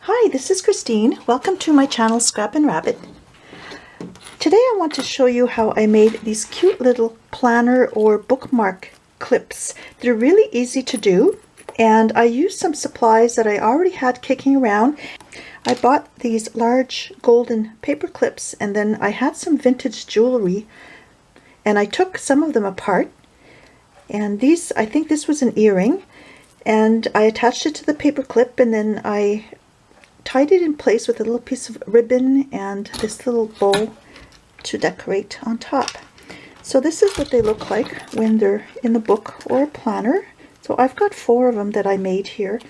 Hi, this is Christine. Welcome to my channel Scrap and Rabbit. Today I want to show you how I made these cute little planner or bookmark clips. They're really easy to do, and I used some supplies that I already had kicking around. I bought these large golden paper clips, and then I had some vintage jewelry, and I took some of them apart. And these, I think this was an earring, and I attached it to the paper clip, and then I tied it in place with a little piece of ribbon and this little bow to decorate on top. So this is what they look like when they're in the book or a planner. So I've got 4 of them that I made here,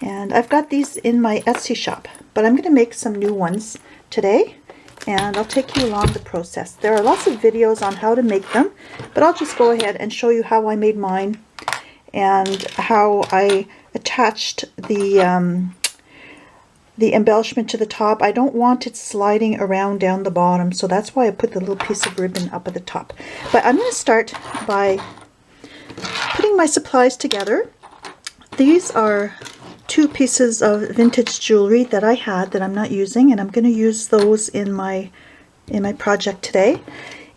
and I've got these in my Etsy shop, but I'm going to make some new ones today, and I'll take you along the process. There are lots of videos on how to make them, but I'll just go ahead and show you how I made mine and how I attached the embellishment to the top. I don't want it sliding around down the bottom, so that's why I put the little piece of ribbon up at the top. But I'm going to start by putting my supplies together. These are 2 pieces of vintage jewelry that I had that I'm not using, and I'm going to use those in my project today.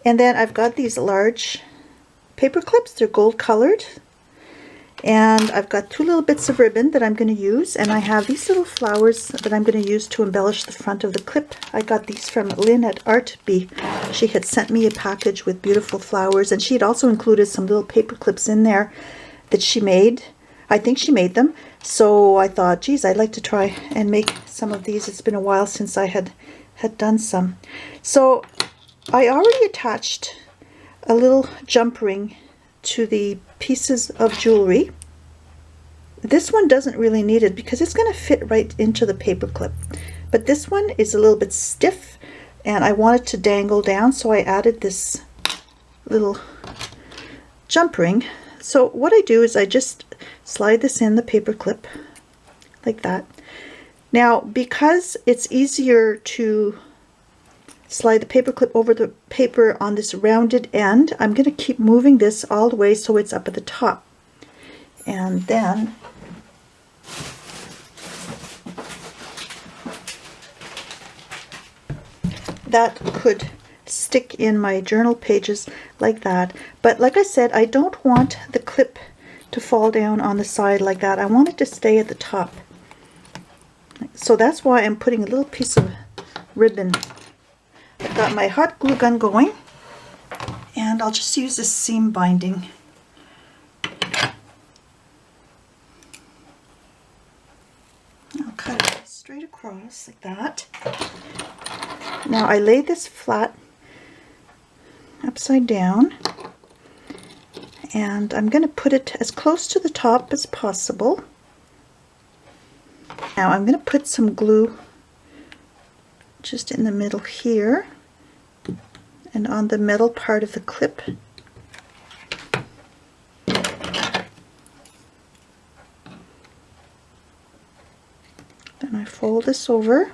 And then I've got these large paper clips. They're gold colored. And I've got 2 little bits of ribbon that I'm going to use, and I have these little flowers that I'm going to use to embellish the front of the clip. I got these from Lynn at Art Bee. She had sent me a package with beautiful flowers, and she had also included some little paper clips in there that she made. I think she made them. So I thought, geez, I'd like to try and make some of these. It's been a while since I had done some. So I already attached a little jump ring to the pieces of jewelry. This one doesn't really need it because it's going to fit right into the paper clip, but this one is a little bit stiff and I want it to dangle down, so I added this little jump ring. So what I do is I just slide this in the paper clip like that. Now, because it's easier to slide the paper clip over the paper on this rounded end, I'm going to keep moving this all the way so it's up at the top. And then that could stick in my journal pages like that. But like I said, I don't want the clip to fall down on the side like that. I want it to stay at the top. So that's why I'm putting a little piece of ribbon. I've got my hot glue gun going, and I'll just use this seam binding. I'll cut it straight across like that. Now I lay this flat upside down, and I'm going to put it as close to the top as possible. Now I'm going to put some glue just in the middle here and on the metal part of the clip. Then I fold this over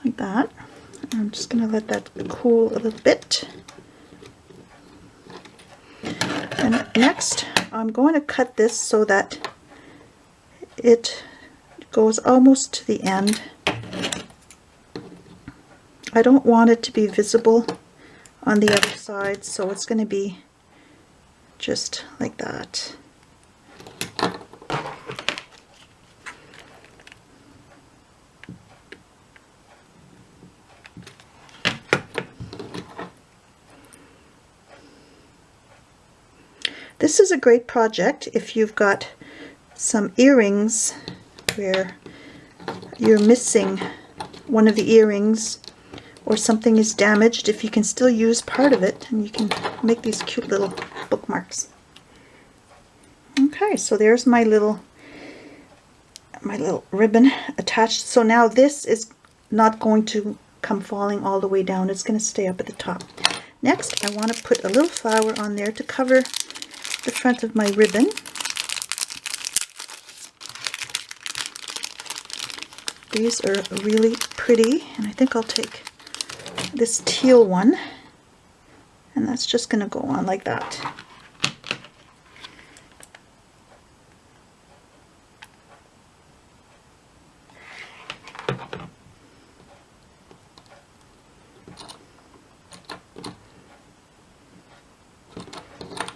like that. I'm just going to let that cool a little bit. And next I'm going to cut this so that it goes almost to the end. I don't want it to be visible on the other side, so it's going to be just like that. This is a great project if you've got some earrings where you're missing one of the earrings or something is damaged. If you can still use part of it, and you can make these cute little bookmarks. Okay, so there's my little ribbon attached. So now this is not going to come falling all the way down. It's going to stay up at the top. Next, I want to put a little flower on there to cover the front of my ribbon. These are really pretty, and I think I'll take this teal one, and that's just going to go on like that.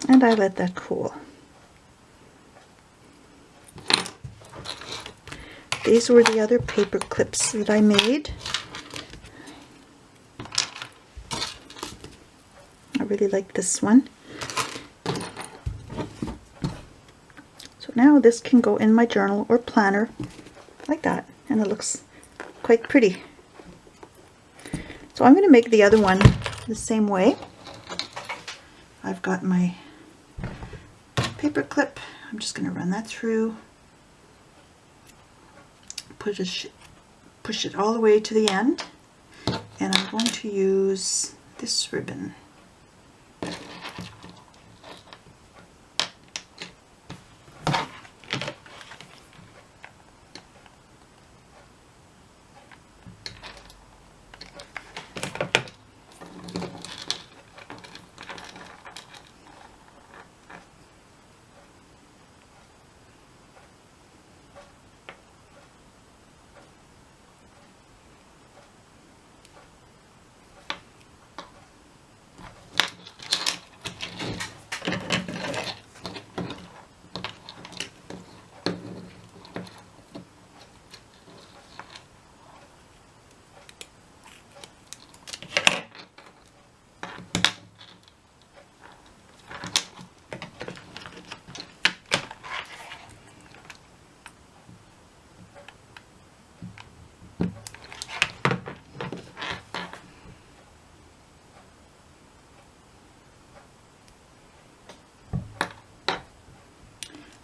and I let that cool. These were the other paper clips that I made. I really like this one. So now this can go in my journal or planner like that, and it looks quite pretty. So I'm going to make the other one the same way. I've got my paper clip. I'm just going to run that through. Push it all the way to the end, and I'm going to use this ribbon.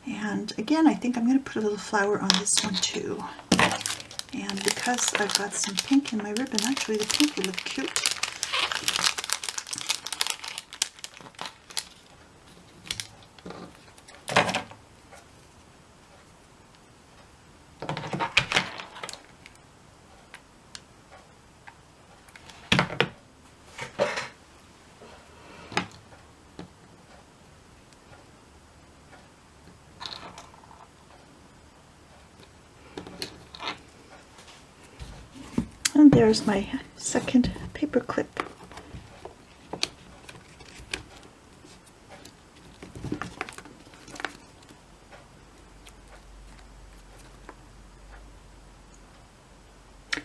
And again, I think I'm going to put a little flower on this one too. And because I've got some pink in my ribbon, actually the pink would look cute. And there's my second paper clip.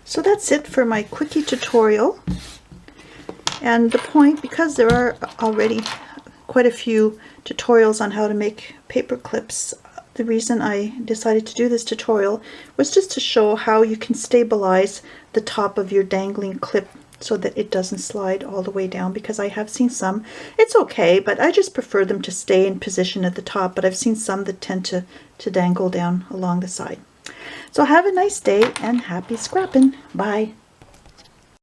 So that's it for my quickie tutorial. And the point, because there are already quite a few tutorials on how to make paper clips, the reason I decided to do this tutorial was just to show how you can stabilize the top of your dangling clip so that it doesn't slide all the way down, because I have seen some, it's okay, but I just prefer them to stay in position at the top, but I've seen some that tend to dangle down along the side. So have a nice day and happy scrapping. Bye.